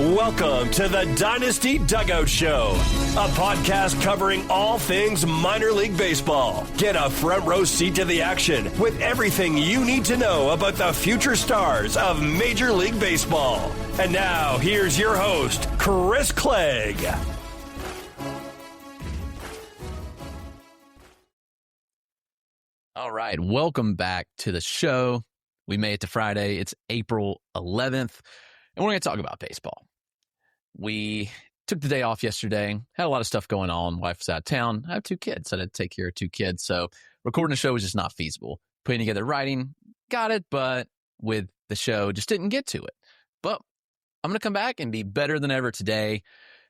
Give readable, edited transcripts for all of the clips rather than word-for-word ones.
Welcome to the Dynasty Dugout Show, a podcast covering all things minor league baseball. Get a front row seat to the action with everything you need to know about the future stars of Major League Baseball. And now, here's your host, Chris Clegg. All right, welcome back to the show. We made it to Friday. It's April 11th. And we're going to talk about baseball. We took the day off yesterday, had a lot of stuff going on. Wife was out of town. I have 2 kids. I had to take care of 2 kids. So recording a show was just not feasible. Putting together writing, got it, but with the show, just didn't get to it. But I'm going to come back and be better than ever today.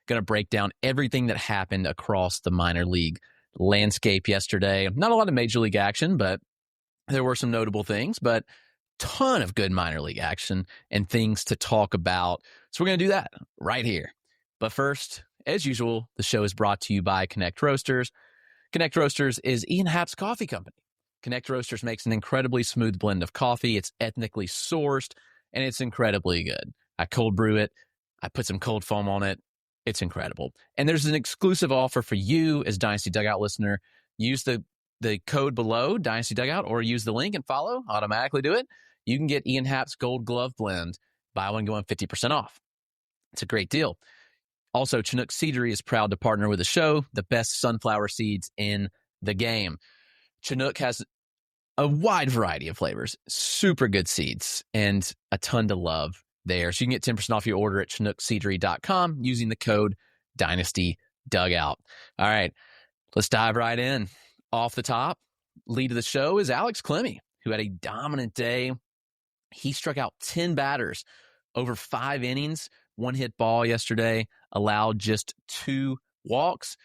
Going to break down everything that happened across the minor league landscape yesterday. Not a lot of major league action, but there were some notable things. But ton of good minor league action and things to talk about. So we're going to do that right here. But first, as usual, the show is brought to you by Connect Roasters. Connect Roasters is Ian Happ's coffee company. Connect Roasters makes an incredibly smooth blend of coffee. It's ethnically sourced, and it's incredibly good. I cold brew it. I put some cold foam on it. It's incredible. And there's an exclusive offer for you as Dynasty Dugout listener. Use the code below, Dynasty Dugout, or use the link and follow. Automatically do it. You can get Ian Happ's Gold Glove Blend. Buy one, go on 50% off. It's a great deal. Also, Chinook Seedery is proud to partner with the show, the best sunflower seeds in the game. Chinook has a wide variety of flavors, super good seeds, and a ton to love there. So you can get 10% off your order at chinookseedery.com using the code Dynasty Dugout. All right, let's dive right in. Off the top, lead of the show is Alex Clemmey, who had a dominant day. He struck out 10 batters over 5 innings, 1 hit ball yesterday, allowed just 2 walks.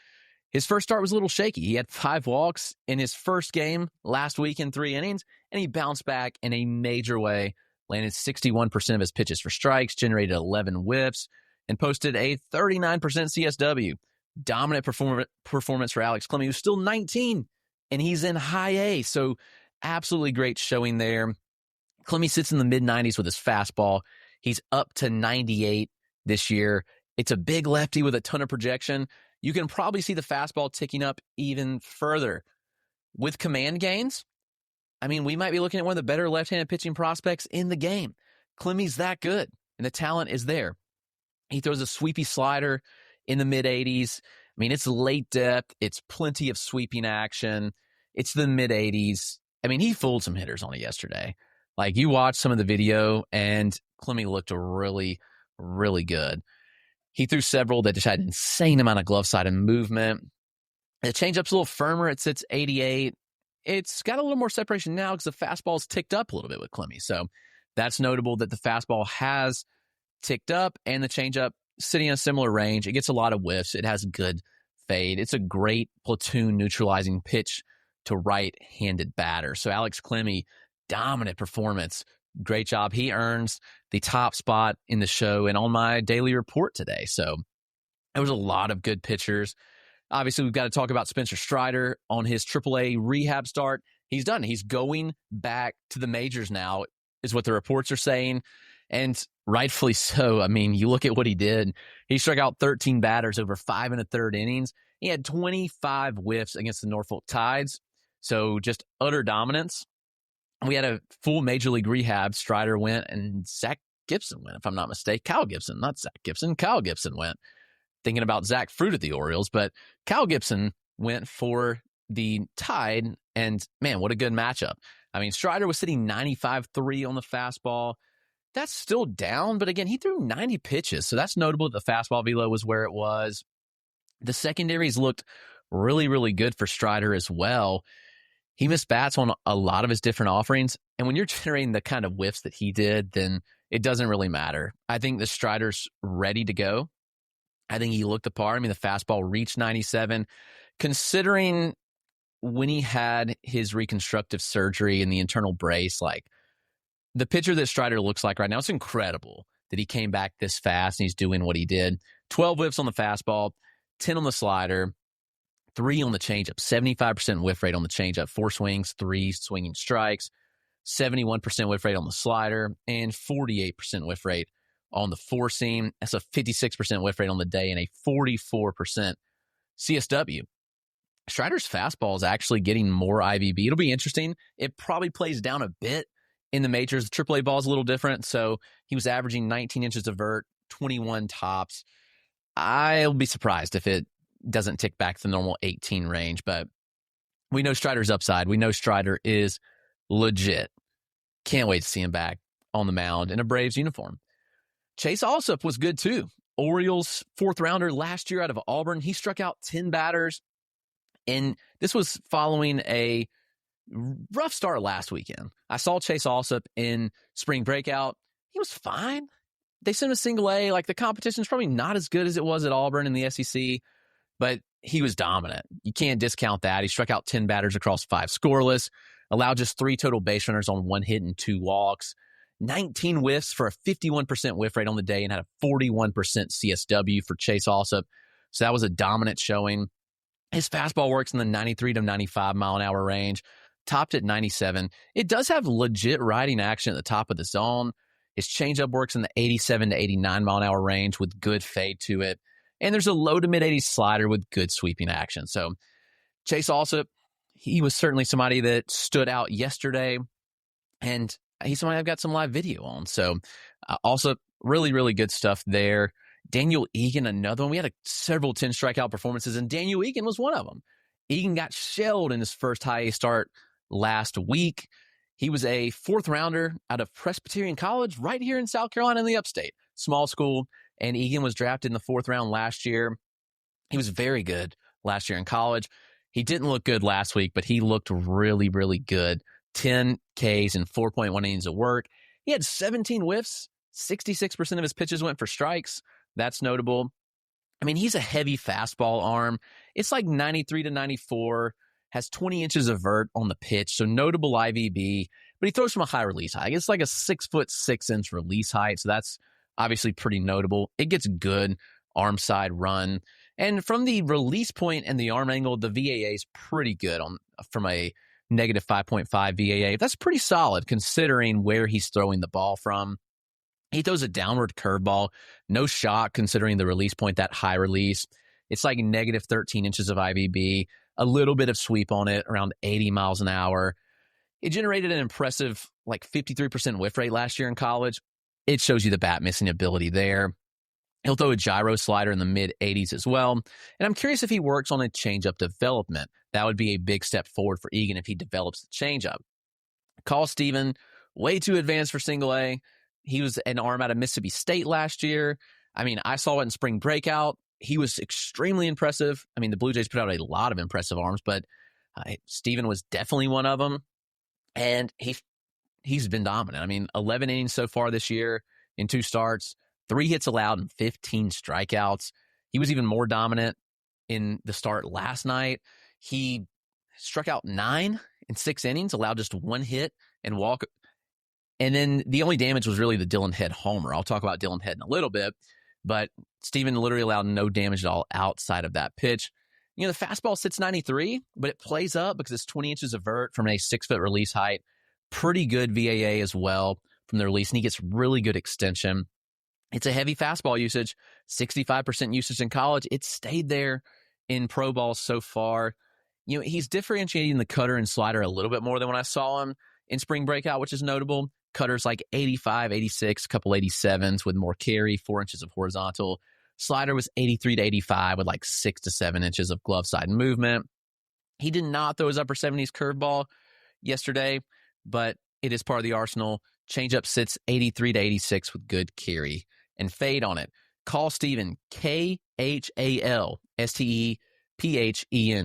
His first start was a little shaky. He had 5 walks in his first game last week in 3 innings, and he bounced back in a major way, landed 61% of his pitches for strikes, generated 11 whiffs, and posted a 39% CSW. Dominant performance for Alex Clemmey, who's still 19, and he's in high A, so absolutely great showing there. Clemmey sits in the mid-90s with his fastball. He's up to 98 this year. It's a big lefty with a ton of projection. You can probably see the fastball ticking up even further. With command gains, I mean, we might be looking at one of the better left-handed pitching prospects in the game. Clemmey's that good, and the talent is there. He throws a sweepy slider in the mid-80s. I mean, it's late depth. It's plenty of sweeping action. It's the mid-80s. I mean, he fooled some hitters on it yesterday. Like, you watch some of the video, and Clemmey looked really, really good. He threw several that just had an insane amount of glove side and movement. The changeup's a little firmer. It sits 88. It's got a little more separation now because the fastball's ticked up a little bit with Clemmey. So that's notable that the fastball has ticked up and the changeup sitting in a similar range. It gets a lot of whiffs. It has good fade. It's a great platoon neutralizing pitch to right-handed batter. So Alex Clemmey, dominant performance. Great job. He earns the top spot in the show and on my daily report today. So there was a lot of good pitchers. Obviously, we've got to talk about Spencer Strider on his AAA rehab start. He's done. He's going back to the majors now, is what the reports are saying. And rightfully so. I mean, you look at what he did. He struck out 13 batters over 5 1/3 innings. He had 25 whiffs against the Norfolk Tides. So just utter dominance. We had a full major league rehab. Strider went and Zach Gibson went, if I'm not mistaken. Kyle Gibson, not Zach Gibson. Kyle Gibson went. Thinking about Zach Fruit at the Orioles, but Kyle Gibson went for the Tide, and man, what a good matchup. I mean, Strider was sitting 95.3 on the fastball. That's still down, but again, he threw 90 pitches, so that's notable that the fastball velo was where it was. The secondaries looked really, really good for Strider as well. He missed bats on a lot of his different offerings, and when you're generating the kind of whiffs that he did, then it doesn't really matter. I think the Strider's ready to go. I think he looked the part. I mean, the fastball reached 97. Considering when he had his reconstructive surgery and the internal brace, like, the pitcher that Strider looks like right now, it's incredible that he came back this fast and he's doing what he did. 12 whiffs on the fastball, 10 on the slider, 3 on the changeup, 75% whiff rate on the changeup, 4 swings, 3 swinging strikes, 71% whiff rate on the slider, and 48% whiff rate on the four seam. That's a 56% whiff rate on the day and a 44% CSW. Strider's fastball is actually getting more IVB. It'll be interesting. It probably plays down a bit in the majors. The AAA ball is a little different. So he was averaging 19 inches of vert, 21 tops. I'll be surprised if it doesn't tick back to the normal 18 range, but we know Strider's upside. We know Strider is legit. Can't wait to see him back on the mound in a Braves uniform. Chase Allsup was good too. Orioles fourth rounder last year out of Auburn. He struck out 10 batters, and this was following a rough start last weekend. I saw Chase Allsup in spring breakout. He was fine. They sent him a single A. Like, the competition's probably not as good as it was at Auburn in the SEC, but he was dominant. You can't discount that. He struck out 10 batters across 5 scoreless, allowed just 3 total base runners on 1 hit and 2 walks, 19 whiffs for a 51% whiff rate on the day, and had a 41% CSW for Chase Allsup. So that was a dominant showing. His fastball works in the 93 to 95 mile an hour range, topped at 97. It does have legit riding action at the top of the zone. His changeup works in the 87 to 89 mile an hour range with good fade to it. And there's a low to mid 80s slider with good sweeping action. So Chase Allsup, he was certainly somebody that stood out yesterday, and he's somebody I've got some live video on. So also really, really good stuff there. Daniel Eagen, another one. We had several 10 strikeout performances, and Daniel Eagen was one of them. Eagen got shelled in his first high A start last week. He was a fourth rounder out of Presbyterian College right here in South Carolina in the upstate. Small school, and Eagen was drafted in the 4th round last year. He was very good last year in college. He didn't look good last week, but he looked really, really good. 10 Ks and 4.1 innings of work. He had 17 whiffs. 66% of his pitches went for strikes. That's notable. I mean, he's a heavy fastball arm. It's like 93 to 94, has 20 inches of vert on the pitch, so notable IVB, but he throws from a high release height. It's like a 6'6" release height, so that's obviously pretty notable. It gets good arm side run. And from the release point and the arm angle, the VAA is pretty good from a negative 5.5 VAA. That's pretty solid considering where he's throwing the ball from. He throws a downward curveball, no shock considering the release point, that high release. It's like negative 13 inches of IVB, a little bit of sweep on it, around 80 miles an hour. It generated an impressive like 53% whiff rate last year in college. It shows you the bat missing ability there. He'll throw a gyro slider in the mid-80s as well. And I'm curious if he works on a changeup development. That would be a big step forward for Eagen if he develops the changeup. Khal Stephen, way too advanced for single A. He was an arm out of Mississippi State last year. I mean, I saw it in spring breakout. He was extremely impressive. I mean, the Blue Jays put out a lot of impressive arms, but Stephen was definitely one of them. And he's been dominant. I mean, 11 innings so far this year in 2 starts, 3 hits allowed and 15 strikeouts. He was even more dominant in the start last night. He struck out 9 in 6 innings, allowed just 1 hit and walk. And then the only damage was really the Dillon Head homer. I'll talk about Dillon Head in a little bit, but Stephen literally allowed no damage at all outside of that pitch. You know, the fastball sits 93, but it plays up because it's 20 inches of vert from a 6-foot release height. Pretty good VAA as well from the release, and he gets really good extension. It's a heavy fastball usage, 65% usage in college. It's stayed there in pro ball so far. You know, he's differentiating the cutter and slider a little bit more than when I saw him in spring breakout, which is notable. Cutter's like 85, 86, a couple 87s with more carry, 4 inches of horizontal. Slider was 83 to 85 with like 6 to 7 inches of glove side movement. He did not throw his upper 70s curveball yesterday, but it is part of the arsenal. Changeup sits 83 to 86 with good carry and fade on it. Khal Stephen, Khalstephen.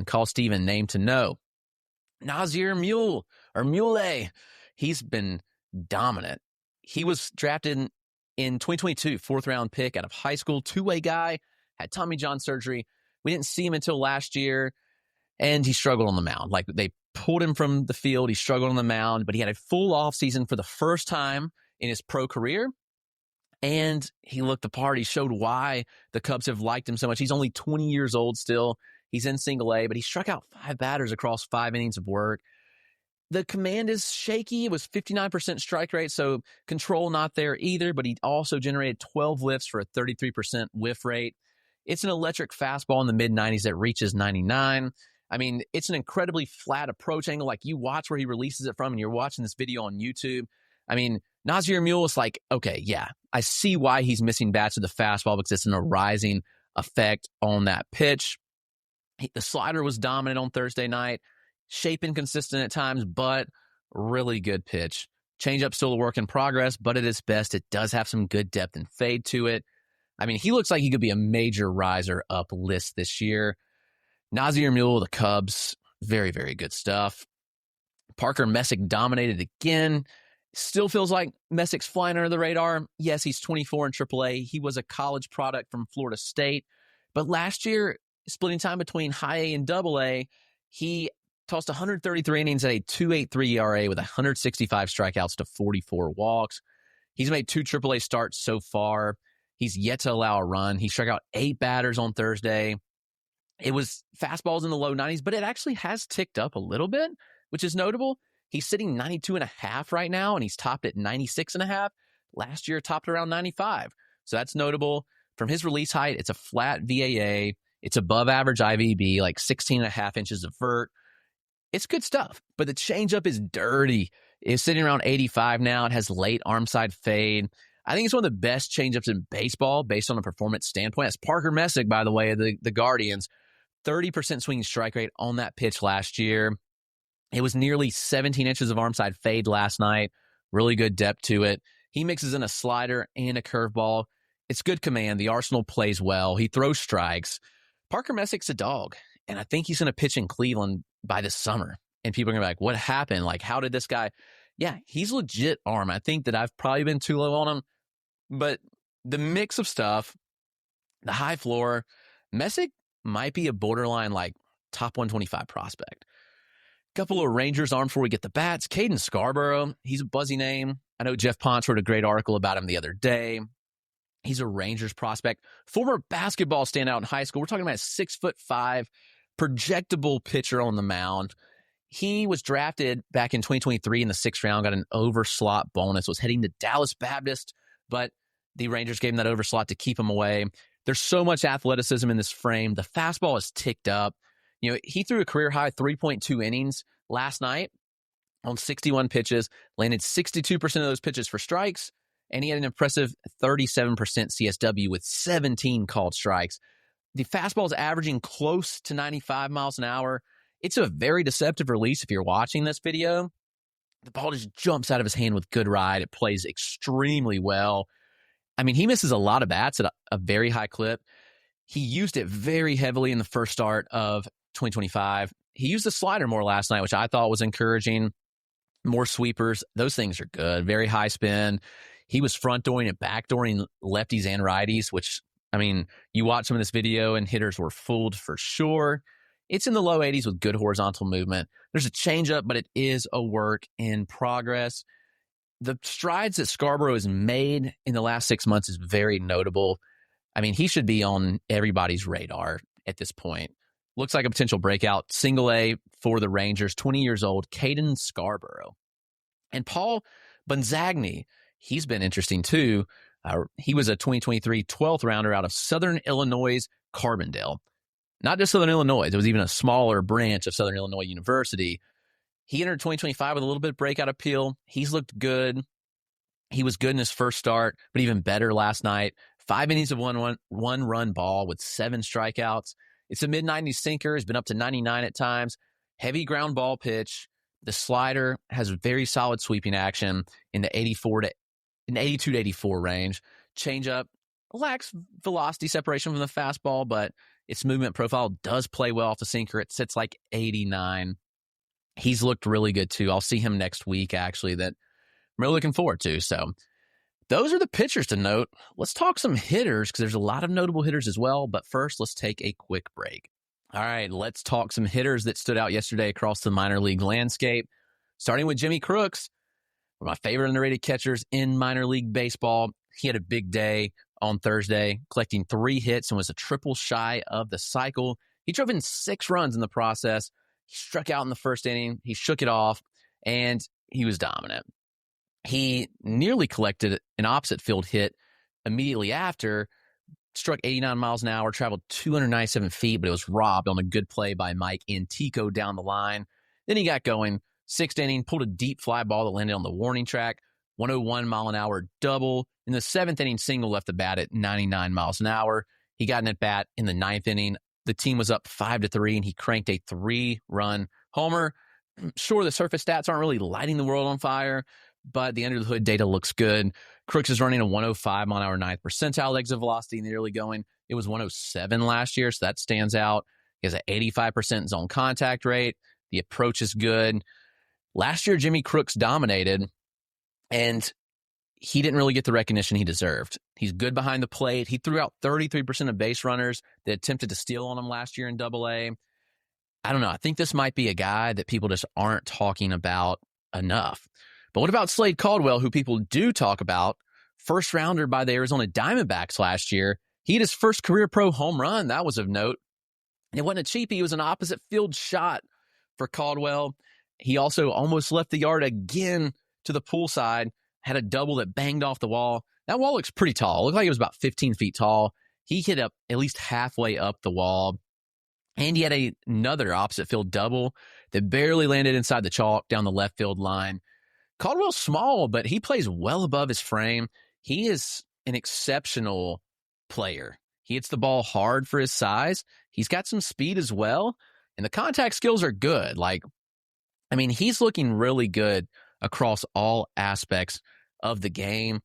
Khal Stephen, name to know. Nazir Mulé, he's been dominant. He was drafted in 2022, 4th round pick out of high school, 2-way guy, had Tommy John surgery. We didn't see him until last year, and he struggled on the mound. Like, they pulled him from the field. He struggled on the mound, but he had a full offseason for the first time in his pro career, and he looked the part. He showed why the Cubs have liked him so much. He's only 20 years old still. He's in single A, but he struck out 5 batters across 5 innings of work. The command is shaky. It was 59% strike rate, so control not there either, but he also generated 12 lifts for a 33% whiff rate. It's an electric fastball in the mid-90s that reaches 99. I mean, it's an incredibly flat approach angle. Like, you watch where he releases it from, and you're watching this video on YouTube. I mean, Nazir Mule is like, okay, yeah, I see why he's missing bats with the fastball because it's an arising effect on that pitch. The slider was dominant on Thursday night. Shape inconsistent at times, but really good pitch. Changeup still a work in progress, but at its best, it does have some good depth and fade to it. I mean, he looks like he could be a major riser up list this year. Nazir Mule, the Cubs, very, very good stuff. Parker Messick dominated again. Still feels like Messick's flying under the radar. Yes, he's 24 in AAA. He was a college product from Florida State. But last year, splitting time between high A and double A, he tossed 133 innings at a 2.83 ERA with 165 strikeouts to 44 walks. He's made 2 AAA starts so far. He's yet to allow a run. He struck out 8 batters on Thursday. It was fastballs in the low 90s, but it actually has ticked up a little bit, which is notable. He's sitting 92.5 right now, and he's topped at 96.5. Last year, topped around 95. So that's notable. From his release height, it's a flat VAA. It's above average IVB, like 16.5 inches of vert. It's good stuff, but the changeup is dirty. It's sitting around 85 now. It has late arm side fade. I think it's one of the best changeups in baseball based on a performance standpoint. That's Parker Messick, by the way, of the Guardians. 30% swinging strike rate on that pitch last year. It was nearly 17 inches of arm side fade last night. Really good depth to it. He mixes in a slider and a curveball. It's good command. The arsenal plays well. He throws strikes. Parker Messick's a dog, and I think he's going to pitch in Cleveland by this summer. And people are going to be like, what happened? Like, how did this guy? Yeah, he's legit arm. I think that I've probably been too low on him. But the mix of stuff, the high floor, Messick might be a borderline, like, top 125 prospect. Couple of Rangers armed before we get the bats. Caden Scarborough, he's a buzzy name. I know Jeff Ponce wrote a great article about him the other day. He's a Rangers prospect. Former basketball standout in high school. We're talking about a 6'5", projectable pitcher on the mound. He was drafted back in 2023 in the 6th round, got an overslot bonus, was heading to Dallas Baptist, but the Rangers gave him that overslot to keep him away. There's so much athleticism in this frame. The fastball is ticked up. You know, he threw a career-high 3.2 innings last night on 61 pitches, landed 62% of those pitches for strikes, and he had an impressive 37% CSW with 17 called strikes. The fastball is averaging close to 95 miles an hour. It's a very deceptive release if you're watching this video. The ball just jumps out of his hand with good ride. It plays extremely well. I mean, he misses a lot of bats at a very high clip. He used it very heavily in the first start of 2025. He used the slider more last night, which I thought was encouraging. More sweepers. Those things are good. Very high spin. He was front-dooring and back-dooring lefties and righties, which, I mean, you watch some of this video and hitters were fooled for sure. It's in the low 80s with good horizontal movement. There's a changeup, but it is a work in progress. The strides that Scarborough has made in the last 6 months is very notable. I mean, he should be on everybody's radar at this point. Looks like a potential breakout. Single A for the Rangers, 20 years old, Caden Scarborough. And Paul Bonzagni, he's been interesting too. He was a 2023 12th rounder out of Southern Illinois' Carbondale. Not just Southern Illinois. It was even a smaller branch of Southern Illinois University. He entered 2025 with a little bit of breakout appeal. He's looked good. He was good in his first start, but even better last night. 5 innings of one-run ball with 7 strikeouts. It's a mid-90s sinker. Has been up to 99 at times. Heavy ground ball pitch. The slider has very solid sweeping action in the 82 to 84 range. Changeup lacks velocity separation from the fastball, but its movement profile does play well off the sinker. It sits like 89. He's looked really good too. I'll see him next week, actually, that I'm really looking forward to. So those are the pitchers to note. Let's talk some hitters because there's a lot of notable hitters as well. But first, let's take a quick break. All right, let's talk some hitters that stood out yesterday across the minor league landscape. Starting with Jimmy Crooks, one of my favorite underrated catchers in minor league baseball. He had a big day on Thursday, collecting 3 hits and was a triple shy of the cycle. He drove in 6 runs in the process. He struck out in the first inning. He shook it off, and he was dominant. He nearly collected an opposite field hit immediately after, struck 89 miles an hour, traveled 297 feet, but it was robbed on a good play by Mike Antico down the line. Then he got going, sixth inning, pulled a deep fly ball that landed on the warning track, 101 mile an hour double. In the seventh inning, single left the bat at 99 miles an hour. He got an at bat in the ninth inning. The team was up 5-3, and he cranked a 3-run homer. Sure, the surface stats aren't really lighting the world on fire, but the under the hood data looks good. Crooks is running a 105 mile an hour ninth percentile exit velocity in the early going. It was 107 last year, so that stands out. He has an 85% zone contact rate. The approach is good. Last year, Jimmy Crooks dominated, and he didn't really get the recognition he deserved. He's good behind the plate. He threw out 33% of base runners that attempted to steal on him last year in Double-A. I don't know. I think this might be a guy that people just aren't talking about enough. But what about Slade Caldwell, who people do talk about? First rounder by the Arizona Diamondbacks last year. He had his first career pro home run. That was of note. It wasn't a cheapie. It was an opposite field shot for Caldwell. He also almost left the yard again to the pool side. Had a double that banged off the wall. That wall looks pretty tall. It looked like it was about 15 feet tall. He hit up at least halfway up the wall. And he had another opposite field double that barely landed inside the chalk down the left field line. Caldwell's small, but he plays well above his frame. He is an exceptional player. He hits the ball hard for his size. He's got some speed as well. And the contact skills are good. He's looking really good across all aspects of the game.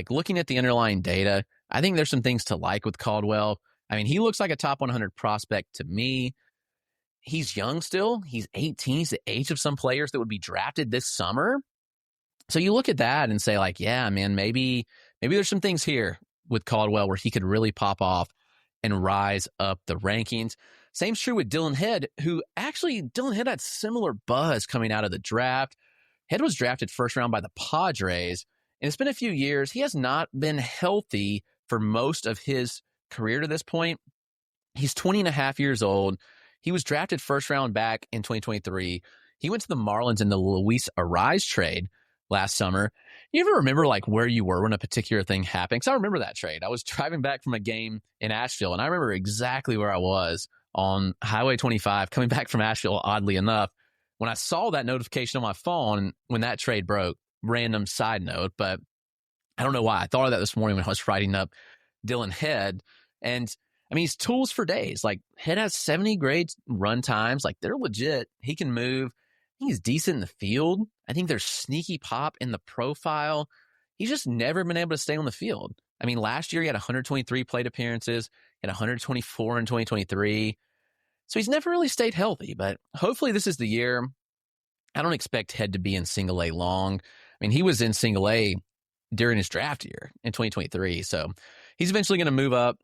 Looking at the underlying data, I think there's some things to like with Caldwell. He looks like a top 100 prospect to me. He's young still. He's 18. He's the age of some players that would be drafted this summer. So you look at that and say, maybe there's some things here with Caldwell where he could really pop off and rise up the rankings. Same's true with Dillon Head, Dillon Head had similar buzz coming out of the draft. Head was drafted first round by the Padres, and it's been a few years. He has not been healthy for most of his career to this point. He's 20 and a half years old. He was drafted first round back in 2023. He went to the Marlins in the Luis Arraez trade last summer. You ever remember where you were when a particular thing happened? Because I remember that trade. I was driving back from a game in Asheville, and I remember exactly where I was on Highway 25 coming back from Asheville, oddly enough, when I saw that notification on my phone when that trade broke. Random side note, but I don't know why. I thought of that this morning when I was writing up Dillon Head. And he's tools for days. Head has 70 grade run times. They're legit. He can move. He's decent in the field. I think there's sneaky pop in the profile. He's just never been able to stay on the field. Last year he had 123 plate appearances, he had 124 in 2023. So he's never really stayed healthy, but hopefully this is the year. I don't expect Head to be in single A long. He was in single A during his draft year in 2023. So he's eventually going to move up.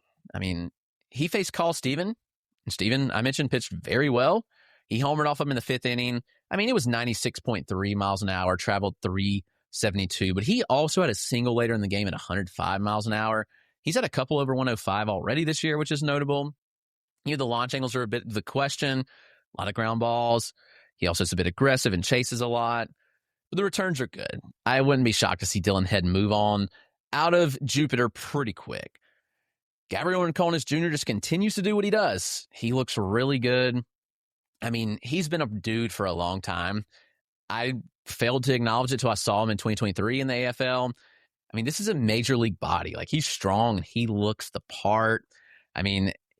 He faced Khal Stephen, and Stephen, I mentioned, pitched very well. He homered off him in the fifth inning. It was 96.3 miles an hour, traveled 372, but he also had a single later in the game at 105 miles an hour. He's had a couple over 105 already this year, which is notable. The launch angles are a bit of the question. A lot of ground balls. He also is a bit aggressive and chases a lot, but the returns are good. I wouldn't be shocked to see Dillon Head move on out of Jupiter pretty quick. Gabriel Rincones Jr. just continues to do what he does. He looks really good. He's been a dude for a long time. I failed to acknowledge it till I saw him in 2023 in the AFL. This is a major league body. He's strong and he looks the part.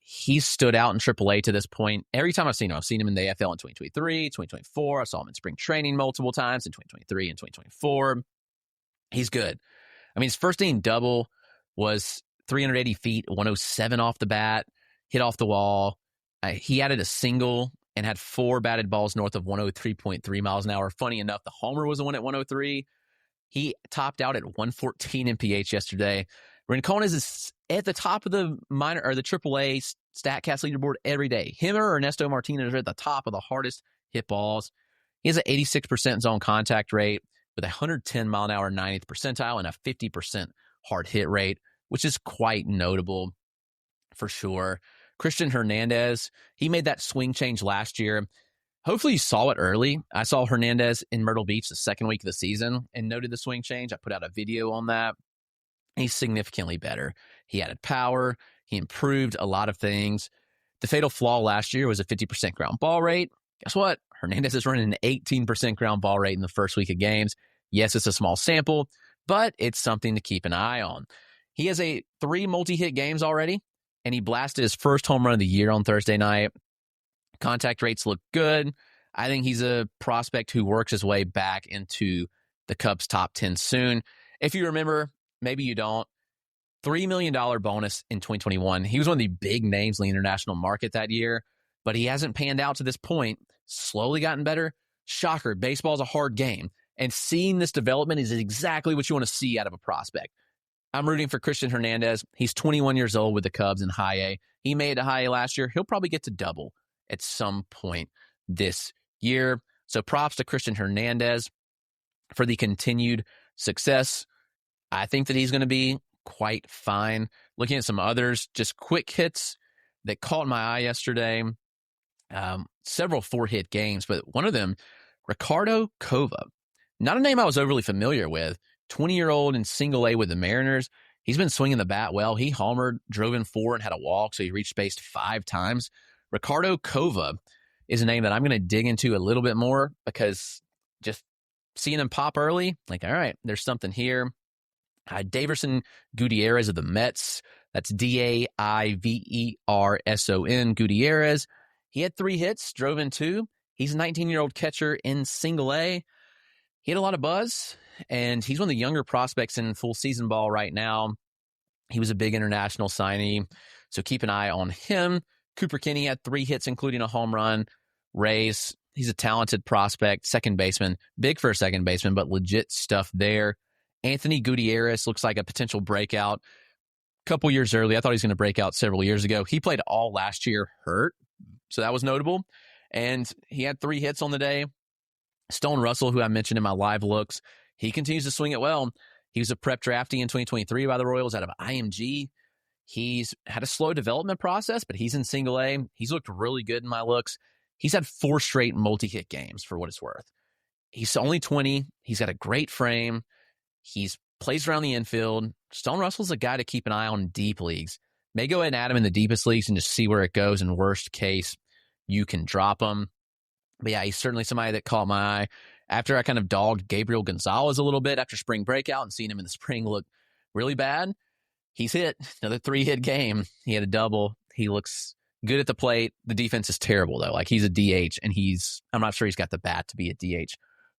He's stood out in AAA to this point. Every time I've seen him in the AFL in 2023, 2024. I saw him in spring training multiple times in 2023 and 2024. He's good. His first inning double was 380 feet, 107 off the bat, hit off the wall. He added a single and had 4 batted balls north of 103.3 miles an hour. Funny enough, the homer was the one at 103. He topped out at 114 MPH yesterday. Rincones is at the top of the minor or the AAA StatCast leaderboard every day. Him or Ernesto Martinez are at the top of the hardest hit balls. He has an 86% zone contact rate with a 110 mile an hour 90th percentile and a 50% hard hit rate, which is quite notable for sure. Cristian Hernandez, he made that swing change last year. hopefully you saw it early. I saw Hernandez in Myrtle Beach the second week of the season and noted the swing change. I put out a video on that. He's significantly better. He added power. He improved a lot of things. The fatal flaw last year was a 50% ground ball rate. Guess what? Hernandez is running an 18% ground ball rate in the first week of games. Yes, it's a small sample, but it's something to keep an eye on. He has 3 multi-hit games already, and he blasted his first home run of the year on Thursday night. Contact rates look good. I think he's a prospect who works his way back into the Cubs' top 10 soon. If you remember, maybe you don't, $3 million bonus in 2021. He was one of the big names in the international market that year, but he hasn't panned out to this point. Slowly gotten better. Shocker, baseball's a hard game, and seeing this development is exactly what you want to see out of a prospect. I'm rooting for Cristian Hernandez. He's 21 years old with the Cubs in high A. He made it to high A last year. He'll probably get to double at some point this year. So props to Cristian Hernandez for the continued success. I think that he's going to be quite fine. Looking at some others, just quick hits that caught my eye yesterday. Several 4-hit games, but one of them, Ricardo Cova. Not a name I was overly familiar with. 20-year-old in single A with the Mariners. He's been swinging the bat well. He homered, drove in 4, and had a walk, so he reached base 5 times. Ricardo Cova is a name that I'm going to dig into a little bit more because just seeing him pop early, like, all right, there's something here. Daverson Gutierrez of the Mets. That's Daiverson Gutierrez. He had 3 hits, drove in 2. He's a 19-year-old catcher in single A. He had a lot of buzz, and he's one of the younger prospects in full season ball right now. He was a big international signee, so keep an eye on him. Cooper Kinney had 3 hits, including a home run. Rays, he's a talented prospect, second baseman, big for a second baseman, but legit stuff there. Anthony Gutierrez looks like a potential breakout. A couple years early, I thought he was going to break out several years ago. He played all last year hurt, so that was notable. And he had 3 hits on the day. Stone Russell, who I mentioned in my live looks, he continues to swing it well. He was a prep draftee in 2023 by the Royals out of IMG. He's had a slow development process, but he's in single A. He's looked really good in my looks. He's had 4 straight multi-hit games for what it's worth. He's only 20. He's got a great frame. He's plays around the infield. Stone Russell's a guy to keep an eye on in deep leagues. May go ahead and add him in the deepest leagues and just see where it goes. In worst case, you can drop him. But yeah, he's certainly somebody that caught my eye. After I kind of dogged Gabriel Gonzalez a little bit after spring breakout and seeing him in the spring look really bad, he's hit another 3-hit game. He had a double. He looks good at the plate. The defense is terrible, though. Like, he's a DH, and I'm not sure he's got the bat to be a DH,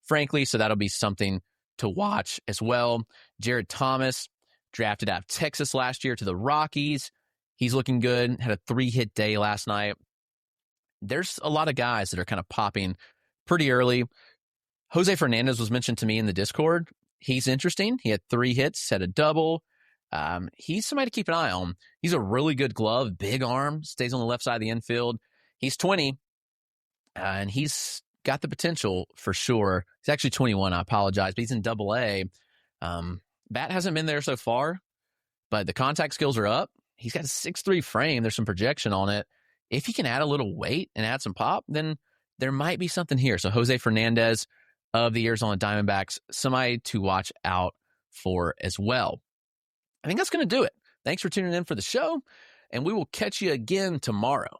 frankly, so that'll be something to watch as well. Jared Thomas, drafted out of Texas last year to the Rockies. He's looking good. Had a 3-hit day last night. There's a lot of guys that are kind of popping pretty early. Jose Fernandez was mentioned to me in the Discord. He's interesting. He had 3 hits, had a double. He's somebody to keep an eye on. He's a really good glove, big arm, stays on the left side of the infield. He's 20, and he's got the potential for sure. He's actually 21, I apologize, but he's in Double A. Bat hasn't been there so far, but the contact skills are up. He's got a 6'3" frame. There's some projection on it. If he can add a little weight and add some pop, then there might be something here. So Jose Fernandez of the Arizona Diamondbacks, somebody to watch out for as well. I think that's going to do it. Thanks for tuning in for the show, and we will catch you again tomorrow.